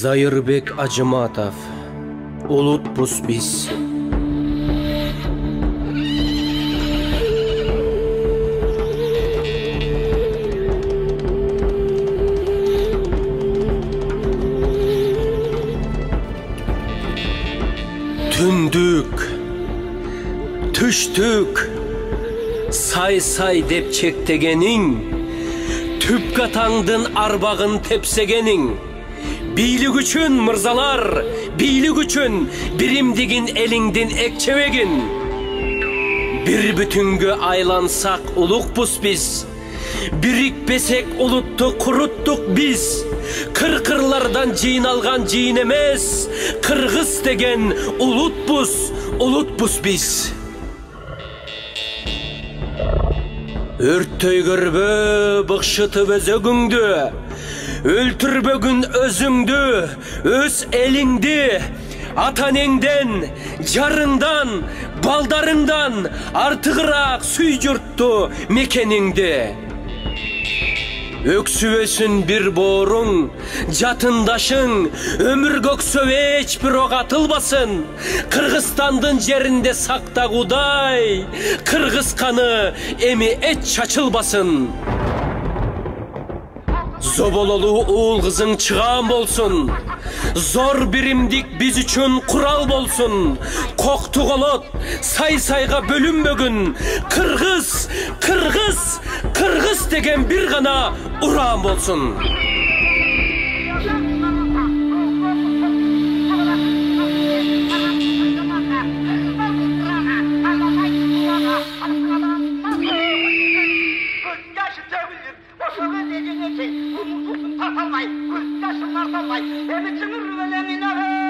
Zayırbek Acımatov, Ulutbuz biz. Tündük, tüştük, say dep çektegenin, tüpkatandın arbağın tepsegenin. Biylik üçün mırzalar, biylik üçün birimdigin elindin ekçevegin. Bir bütüngü aylansak Ulutbuz biz, birikpesek uluttu kuruttuk biz. Kırkırlardan ciin algan ciin emez, Kırgız degen Ulutbuz biz. Örttөй көрбө бықшытып өзөгүңдү, өлтүрбөгүн өзүңдү, өз элиңди, атанеңден, жарыңдан, балдарыңдан артыгыраак сүй журтту мекениңди. Өксүбөсүн bir бооруң, жатындашың, өмүр көксөп эч бир ок атылбасын. Кыргызстандын жеринде сактагудай, кыргыз каны эми эч чачылбасын. Зобололуу уул кызың чыгаан болсун, зор биримдик биз үчүн курал болсун. Коктуголот сай-сайга бөлүнбөгүн, Кыргыз деген бир гана ураан болсун. Tartalmay, gözyaşım tartalmay, evi çığır ölemine